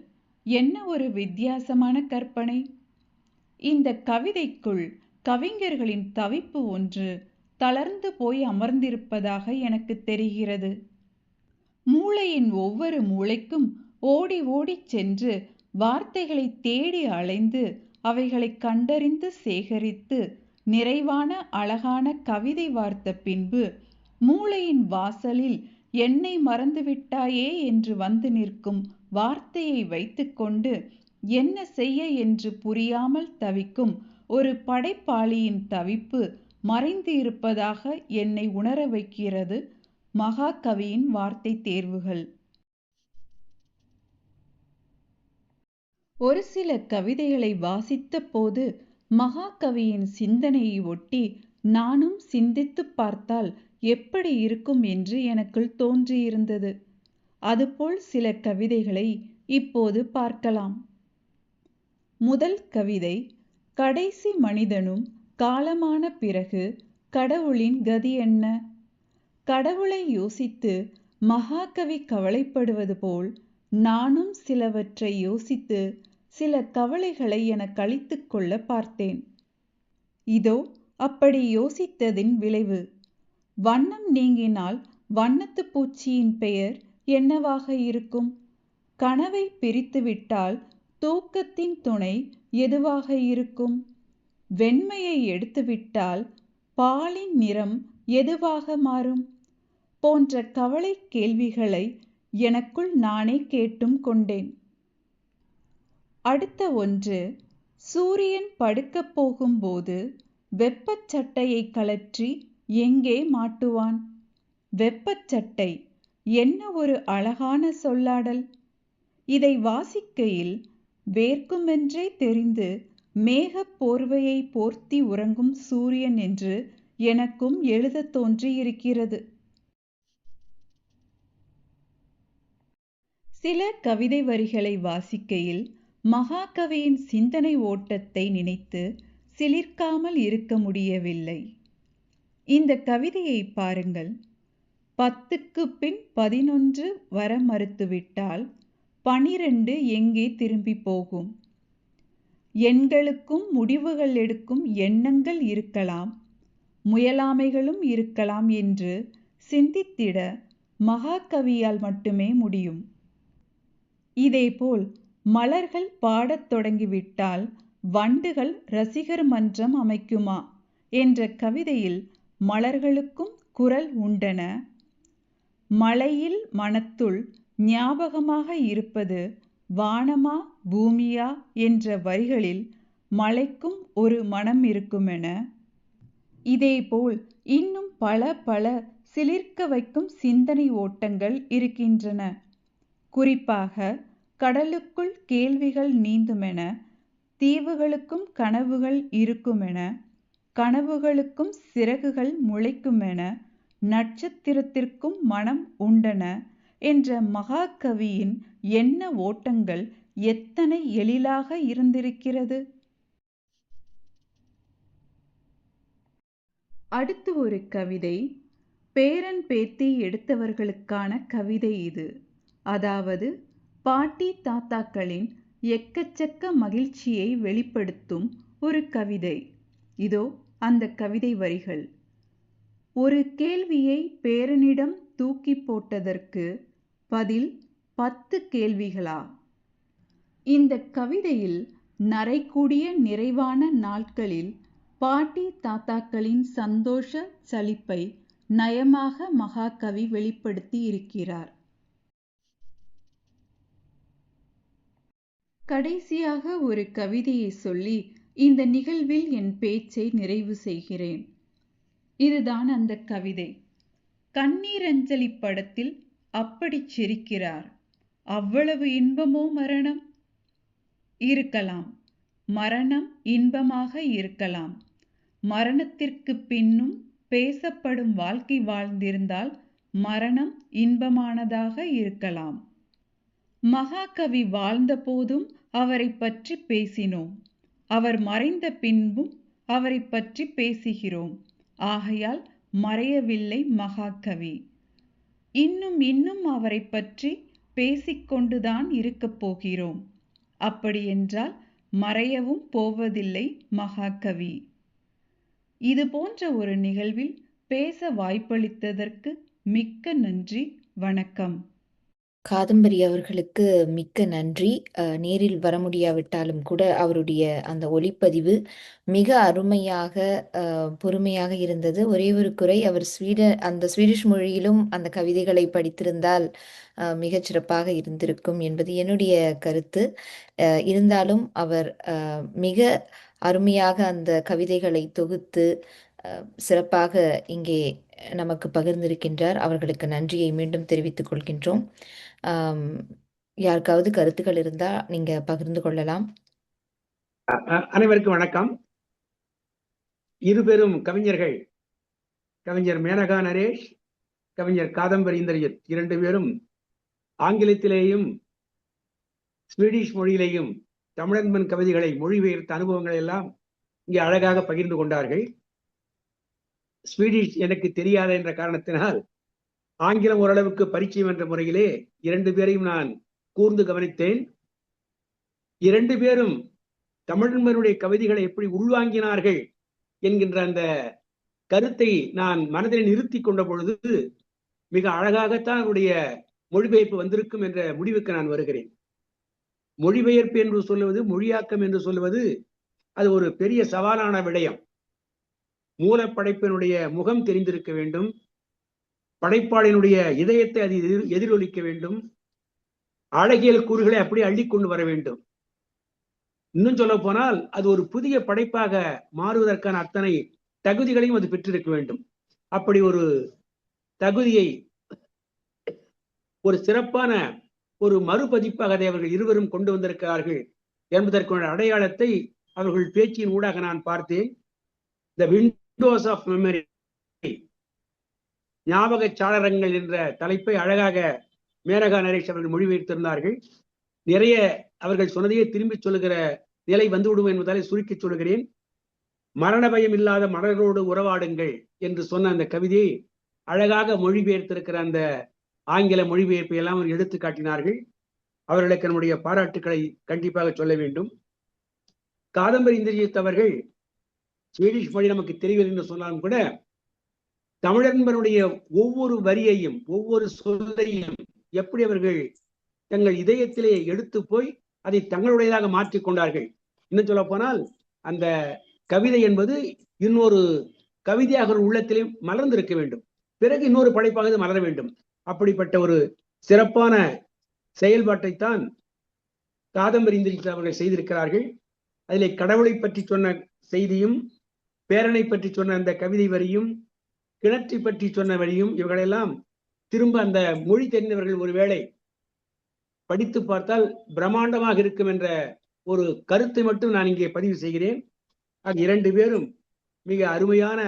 என்ன ஒரு வித்தியாசமான கற்பனை! இந்த கவிதைக்குள் கவிஞர்களின் தவிப்பு ஒன்று தளர்ந்து போய் அமர்ந்திருப்பதாக எனக்கு தெரிகிறது. மூளையின் ஒவ்வொரு மூளைக்கும் ஓடி ஓடிச் சென்று வார்த்தைகளை தேடி அலைந்து அவைகளை கண்டறிந்து சேகரித்து நிறைவான அழகான கவிதை வார்த்த பின்பு மூளையின் வாசலில் என்னை மறந்துவிட்டாயே என்று வந்து நிற்கும் வார்த்தையை வைத்துக்கொண்டு என்ன செய்ய என்று புரியாமல் தவிக்கும் ஒரு படைப்பாளியின் தவிப்பு மறைந்து இருப்பதாக என்னை உணர வைக்கிறது மகாகவியின் வார்த்தை தேர்வுகள். ஒரு சில கவிதைகளை வாசித்த போது மகாகவியின் சிந்தனையை ஒட்டி நானும் சிந்தித்து பார்த்தால் எப்படி இருக்கும் என்று எனக்குள் தோன்றியிருந்தது. அதுபோல் சில கவிதைகளை இப்போது பார்க்கலாம். முதல் கவிதை, கடைசி மனிதனும் காலமான பிறகு கடவுளின் கதி என்ன? கடவுளை யோசித்து மகாகவி கவலைப்படுவது போல் நானும் சிலவற்றை யோசித்து சில கவலைகளை என கழித்து கொள்ள பார்த்தேன். இதோ அப்படி யோசித்ததின் விளைவு. வண்ணம் நீங்கினால் வண்ணத்து பூச்சியின் பெயர் என்னவாக இருக்கும்? கனவை பிரித்துவிட்டால் தூக்கத்தின் துணை எதுவாக இருக்கும்? வெண்மையை எடுத்துவிட்டால் பாலின் நிறம் எதுவாக மாறும்? போன்ற கவலை கேள்விகளை எனக்குள் நானே கேட்டும் கொண்டேன். அடுத்த ஒன்று, சூரியன் படுக்கப் போகும்போது வெப்பச்சட்டையை கழற்றி எங்கே மாட்டுவான்? வெப்பச்சட்டை என்ன ஒரு அழகான சொல்லாடல்! இதை வாசிக்கையில் வேர்க்குமென்றே தெரிந்து மேகப் போர்வையை போர்த்தி உறங்கும் சூரியன் என்று எனக்கும் எழுதத் தோன்றியிருக்கிறது. சில கவிதை வரிகளை வாசிக்கையில் மகாகவியின் சிந்தனை ஓட்டத்தை நினைத்து சிலிர்க்காமல் இருக்க முடியவில்லை. இந்த கவிதையை பாருங்கள். 10க்கு பின் 11 வர மறுத்துவிட்டால் 12 எங்கே திரும்பி போகும்? எண்களுக்கும் முடிவுகள் எடுக்கும் எண்ணங்கள் இருக்கலாம், முயலாமைகளும் இருக்கலாம் என்று சிந்தித்திட மகாகவியால் மட்டுமே முடியும். இதேபோல் மலர்கள் பாடத் தொடங்கிவிட்டால் வண்டுகள் ரசிகர் மன்றம் அமைக்குமா என்ற கவிதையில் மலர்களுக்கும் குரல் உண்டன. மலையில் மனத்துள் ஞாபகமாக இருப்பது வானமா பூமியா என்ற வரிகளில் மலைக்கும் ஒரு மனம் இருக்குமென. இதேபோல் இன்னும் பல பல சிலிர்க்க வைக்கும் சிந்தனை ஓட்டங்கள் இருக்கின்றன. குறிப்பாக கடலுக்குள் கேள்விகள் நீந்துமென, தீவுகளுக்கும் கனவுகள் இருக்குமென, கனவுகளுக்கும் சிறகுகள் முளைக்குமென, நட்சத்திரத்திற்கும் மனம் உண்டன என்ற மகாகவியின் எண்ண ஓட்டங்கள் எத்தனை எழிலாக இருந்திருக்கிறது! அடுத்து ஒரு கவிதை. பேரன் பேத்தி எடுத்தவர்களுக்கான கவிதை இது. அதாவது பாட்டி தாத்தாக்களின் எக்கச்சக்க மகிழ்ச்சியை வெளிப்படுத்தும் ஒரு கவிதை. இதோ அந்த கவிதை வரிகள். ஒரு கேள்வியை பேரனிடம் தூக்கி போட்டதற்கு பதில் 10 கேள்விகளா? இந்த கவிதையில் நரைகூடிய நிறைவான நாட்களில் பாட்டி தாத்தாக்களின் சந்தோஷ சலிப்பை நயமாக மகாகவி வெளிப்படுத்தி இருக்கிறார். கடைசியாக ஒரு கவிதையை சொல்லி இந்த நிகழ்வில் என் பேச்சை நிறைவு செய்கிறேன். இதுதான் அந்த கவிதை. கண்ணீரஞ்சலி படத்தில் அப்படி சிரிக்கிறார். அவ்வளவு இன்பமோ மரணம்? இருக்கலாம். மரணம் இன்பமாக இருக்கலாம். மரணத்திற்கு பின்னும் பேசப்படும் வாழ்க்கை வாழ்ந்திருந்தால் மரணம் இன்பமானதாக இருக்கலாம். மகாகவி வாழ்ந்த போதும் அவரை பற்றி பேசினோம். அவர் மறைந்த பின்பும் அவரை பற்றி பேசுகிறோம். ஆகையால் மறையவில்லை மகாகவி. இன்னும் இன்னும் அவரை பற்றி பேசிக்கொண்டுதான் இருக்கப் போகிறோம். அப்படியென்றால் மறையவும் போவதில்லை மகாகவி. இது போன்ற ஒரு நிகழ்வில் பேச வாய்ப்பளித்ததற்கு மிக்க நன்றி. வணக்கம். காதம்பரி அவர்களுக்கு மிக்க நன்றி. நேரில் வர முடியாவிட்டாலும் கூட அவருடைய அந்த ஒலிப்பதிவு மிக அருமையாக பொறுமையாக இருந்தது. ஒரே ஒரு குறை, அவர் அந்த ஸ்வீடிஷ் மொழியிலும் அந்த கவிதைகளை படித்திருந்தால் மிகச் சிறப்பாக இருந்திருக்கும் என்பது என்னுடைய கருத்து. இருந்தாலும் அவர் மிக அருமையாக அந்த கவிதைகளை தொகுத்து சிறப்பாக இங்கே நமக்கு பகிர்ந்திருக்கின்றார். அவர்களுக்கு நன்றியை மீண்டும் தெரிவித்துக் கொள்கின்றோம். யாருக்காவது கருத்துக்கள் இருந்தா நீங்க பகிர்ந்து கொள்ளலாம். அனைவருக்கும் வணக்கம். இருபெரும் கவிஞர்கள், கவிஞர் மேனகா நரேஷ், கவிஞர் காதம்பரி இந்திரஜித், 2 பேரும் ஆங்கிலத்திலேயும் ஸ்வீடிஷ் மொழியிலேயும் தமிழன்பன் கவிதைகளை மொழிபெயர்த்த அனுபவங்களை எல்லாம் இங்கே அழகாக பகிர்ந்து கொண்டார்கள். ஸ்வீடிஷ் எனக்கு தெரியாத என்ற காரணத்தினால் ஆங்கிலம் ஓரளவுக்கு பரிச்சயம் என்ற முறையிலே 2 பேரையும் நான் கூர்ந்து கவனித்தேன். 2 பேரும் தமிழன்பனுடைய கவிதைகளை எப்படி உள்வாங்கினார்கள் என்கின்ற அந்த கருத்தை நான் மனதில் நிறுத்தி கொண்ட பொழுது மிக அழகாகத்தான் அவருடைய மொழிபெயர்ப்பு வந்திருக்கும் என்ற முடிவுக்கு நான் வருகிறேன். மொழிபெயர்ப்பு என்று சொல்லுவது, மொழியாக்கம் என்று சொல்லுவது, அது ஒரு பெரிய சவாலான விடயம். மூலப்படைப்பினுடைய முகம் தெரிந்திருக்க வேண்டும், படைப்பாளினுடைய இதயத்தை அது எதிரொலிக்க வேண்டும், அழகியல் கூறுகளை அப்படியே அள்ளிக்கொண்டு வர வேண்டும். இன்னும் சொல்ல போனால் அது ஒரு புதிய படைப்பாக மாறுவதற்கான அத்தனை தகுதிகளையும் அது பெற்றிருக்க வேண்டும். அப்படி ஒரு தகுதியை ஒரு சிறப்பான ஒரு மறுபதிப்பாக அதை அவர்கள் இருவரும் கொண்டு வந்திருக்கிறார்கள் என்பதற்கான அடையாளத்தை அவர்கள் பேச்சின் ஊடாக நான் பார்த்தேன். த விண்டோஸ் ஆஃப் மெமரி, ஞாபக சாளரங்கள் என்ற தலைப்பை அழகாக மேனகா நரேஷ் அவர்கள் மொழிபெயர்த்திருந்தார்கள். நிறைய அவர்கள் சொன்னதையே திரும்பி சொல்லுகிற நிலை வந்துவிடும் என்பதாலே சுருக்கி சொல்லுகிறேன். மரண பயம் இல்லாத மலரோடு உறவாடுங்கள் என்று சொன்ன அந்த கவிதையை அழகாக மொழிபெயர்த்திருக்கிற அந்த ஆங்கில மொழிபெயர்ப்பை எல்லாம் அவர் எடுத்து காட்டினார்கள். அவர்களுக்கு நம்முடைய பாராட்டுக்களை கண்டிப்பாக சொல்ல வேண்டும். காதம்பரி இந்திரஜித் அவர்கள் ஸ்வீடிஷ் மொழி நமக்கு தெரியவில்லை என்று சொன்னாலும் கூட தமிழன்பனுடைய ஒவ்வொரு வரியையும் ஒவ்வொரு சொல்லையும் எப்படி அவர்கள் தங்கள் இதயத்திலே எடுத்து போய் அதை தங்களுடையதாக மாற்றிக் கொண்டார்கள். இன்னும் சொல்ல போனால் அந்த கவிதை என்பது இன்னொரு கவிதையாக ஒரு உள்ளத்திலே மலர்ந்திருக்க வேண்டும், பிறகு இன்னொரு படைப்பாக மலர வேண்டும். அப்படிப்பட்ட ஒரு சிறப்பான செயல்பாட்டைத்தான் காதம்பரி இந்திரஜித் அவர்கள் செய்திருக்கிறார்கள். அதிலே கடவுளை பற்றி சொன்ன செய்தியும், பேரனை பற்றி சொன்ன அந்த கவிதை வரியும், கிணற்றை பற்றி சொன்ன வரியும், இவர்களெல்லாம் திரும்ப அந்த மொழி தெரிந்தவர்கள் ஒருவேளை படித்து பார்த்தால் பிரம்மாண்டமாக இருக்கும் என்ற ஒரு கருத்தை மட்டும் நான் இங்கே பதிவு செய்கிறேன். இரண்டு பேரும் மிக அருமையான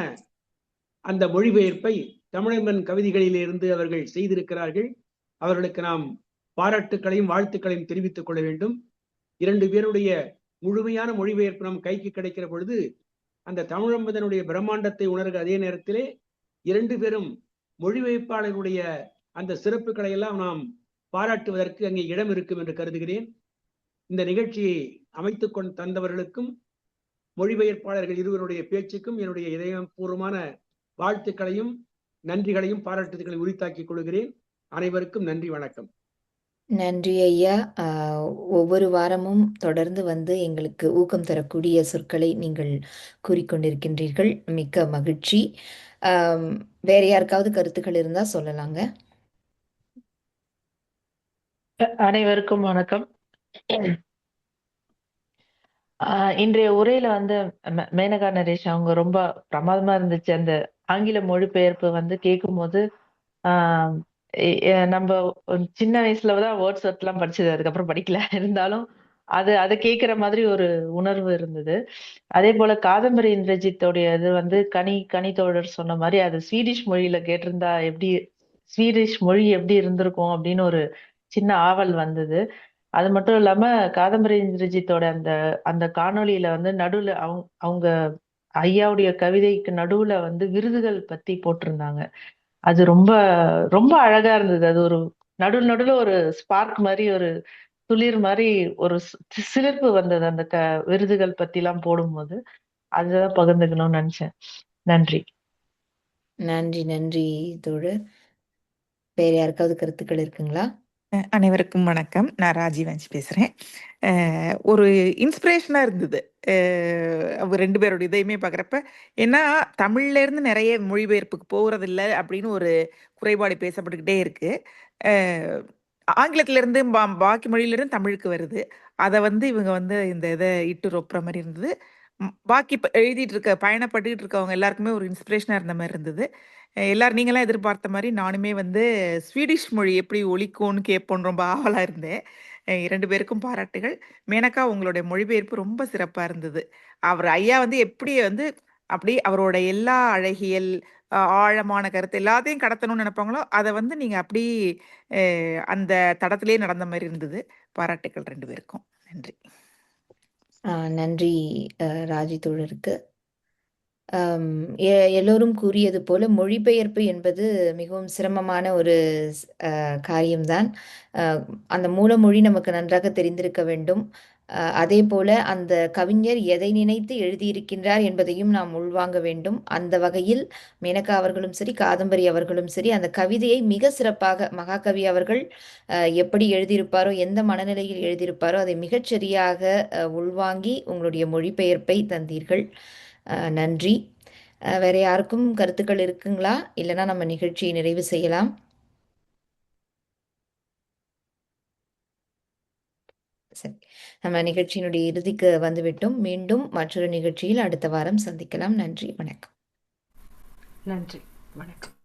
அந்த மொழிபெயர்ப்பை தமிழன்பன் கவிதைகளிலிருந்து அவர்கள் செய்திருக்கிறார்கள். அவர்களுக்கு நாம் பாராட்டுக்களையும் வாழ்த்துக்களையும் தெரிவித்துக் கொள்ள வேண்டும். இரண்டு பேருடைய முழுமையான மொழிபெயர்ப்பு நம் கைக்கு கிடைக்கிற பொழுது அந்த தமிழன்பதனுடைய பிரம்மாண்டத்தை உணர்க அதே நேரத்திலே இரண்டு பேரும் மொழிபெயர்ப்பாளர்களுடைய அந்த சிறப்புகளை எல்லாம் நாம் பாராட்டுவதற்கு அங்கே இடம் இருக்கும் என்று கருதுகிறேன். இந்த நிகழ்ச்சியை அமைத்துக் கொண்டு தந்தவர்களுக்கும் மொழிபெயர்ப்பாளர்கள் இருவருடைய பேச்சுக்கும் என்னுடைய இதயபூர்வமான வாழ்த்துக்களையும் நன்றிகளையும் பாராட்டுகளையும் உரித்தாக்கிக் கொள்கிறேன். அனைவருக்கும் நன்றி, வணக்கம். நன்றி ஐயா. ஒவ்வொரு வாரமும் தொடர்ந்து வந்து எங்களுக்கு ஊக்கம் தரக்கூடிய சொற்களை நீங்கள் கூறிக்கொண்டிருக்கின்றீர்கள். மிக்க மகிழ்ச்சி. வேற யாருக்காவது கருத்துக்கள் இருந்தா சொல்லலாங்க. அனைவருக்கும் வணக்கம். இன்றைய உரையில வந்து மேனகா நரேஷ் அவங்க ரொம்ப பிரமாதமா இருந்துச்சு. அந்த ஆங்கில மொழிபெயர்ப்பு வந்து கேட்கும் போது நம்ம சின்ன வயசுலதான் வேர்ட்ஸ் எல்லாம் படிச்சது, அதுக்கப்புறம் படிக்கல, இருந்தாலும் அதை கேட்கிற மாதிரி ஒரு உணர்வு இருந்தது. அதே போல காதம்பரி இந்திரஜித்தோடைய இது வந்து கனி தோழர் சொன்ன மாதிரி அது ஸ்வீடிஷ் மொழியில கேட்டிருந்தா ஸ்வீடிஷ் மொழி எப்படி இருந்திருக்கும் அப்படின்னு ஒரு சின்ன ஆவல் வந்தது. அது மட்டும் இல்லாம காதம்பரி இந்திரஜித்தோட அந்த காணொளியில வந்து நடுவுல அவங்க ஐயாவுடைய கவிதைக்கு நடுவுல வந்து விருதுகள் பத்தி போட்டிருந்தாங்க. அது ரொம்ப ரொம்ப அழகா இருந்தது. அது ஒரு நடுவுல ஒரு ஸ்பார்க் மாதிரி, ஒரு துளிர் மாதிரி ஒரு சிலிர்ப்பு வந்தது அந்த விருதுகள் பத்தி எல்லாம் போடும்போது. அதுதான் பகிர்ந்துக்கணும்னு நினைச்சேன். நன்றி. நன்றி நன்றி தோழர். வேற யாருக்காவது கருத்துக்கள் இருக்குங்களா? அனைவருக்கும் வணக்கம். நான் ராஜீவன்ஷ் பேசுகிறேன். ஒரு இன்ஸ்பிரேஷனாக இருந்தது அவங்க ரெண்டு பேரோட இதையுமே பார்க்குறப்ப. ஏன்னா தமிழ்லேருந்து நிறைய மொழிபெயர்ப்புக்கு போகிறதில்ல அப்படின்னு ஒரு குறைபாடு பேசப்பட்டுக்கிட்டே இருக்குது. ஆங்கிலத்திலேருந்து பாக்கி மொழியிலேருந்து தமிழுக்கு வருது. அதை வந்து இவங்க வந்து இந்த இதை இட்டு ரொப்புற மாதிரி இருந்தது. பாக்கி எழுதிட்டு இருக்க பயணப்பட்டுக்கிட்டு இருக்கவங்க எல்லாருக்குமே ஒரு இன்ஸ்பிரேஷனாக இருந்த மாதிரி இருந்தது. எல்லாரும் நீங்களாம் எதிர்பார்த்த மாதிரி நானுமே வந்து ஸ்வீடிஷ் மொழி எப்படி ஒலிக்கும்னு கேட்போன்னு ரொம்ப ஆவலாக இருந்தேன். இரண்டு பேருக்கும் பாராட்டுகள். மேனகா, உங்களுடைய மொழிபெயர்ப்பு ரொம்ப சிறப்பாக இருந்தது. அவர் ஐயா வந்து எப்படி வந்து அப்படி அவரோட எல்லா அழகியல், ஆழமான கருத்து எல்லாத்தையும் கடத்தணும்னு நினைப்பாங்களோ அதை வந்து நீங்கள் அப்படி அந்த தடத்திலே நடந்த மாதிரி இருந்தது. பாராட்டுகள் ரெண்டு பேருக்கும். நன்றி. நன்றி ராஜி தோழருக்கு. எல்லோரும் கூறியது போல மொழிபெயர்ப்பு என்பது மிகவும் சிரமமான ஒரு காரியம்தான். அந்த மூல மொழி நமக்கு நன்றாக தெரிந்திருக்க வேண்டும். அதே போல அந்த கவிஞர் எதை நினைத்து எழுதியிருக்கின்றார் என்பதையும் நாம் உள்வாங்க வேண்டும். அந்த வகையில் மேனகா அவர்களும் சரி, காதம்பரி அவர்களும் சரி, அந்த கவிதையை மிக சிறப்பாக மகாகவி அவர்கள் எப்படி எழுதியிருப்பாரோ, எந்த மனநிலையில் எழுதியிருப்பாரோ அதை மிகச்சரியாக உள்வாங்கி உங்களுடைய மொழிபெயர்ப்பை தந்தீர்கள். நன்றி. வேற யாருக்கும் கருத்துக்கள் இருக்குங்களா? இல்லைன்னா நம்ம நிகழ்ச்சியை நிறைவு செய்யலாம். சரி, நம்ம நிகழ்ச்சியினுடைய இறுதிக்கு வந்துவிட்டோம். மீண்டும் மற்றொரு நிகழ்ச்சியில் அடுத்த வாரம் சந்திக்கலாம். நன்றி, வணக்கம். நன்றி, வணக்கம்.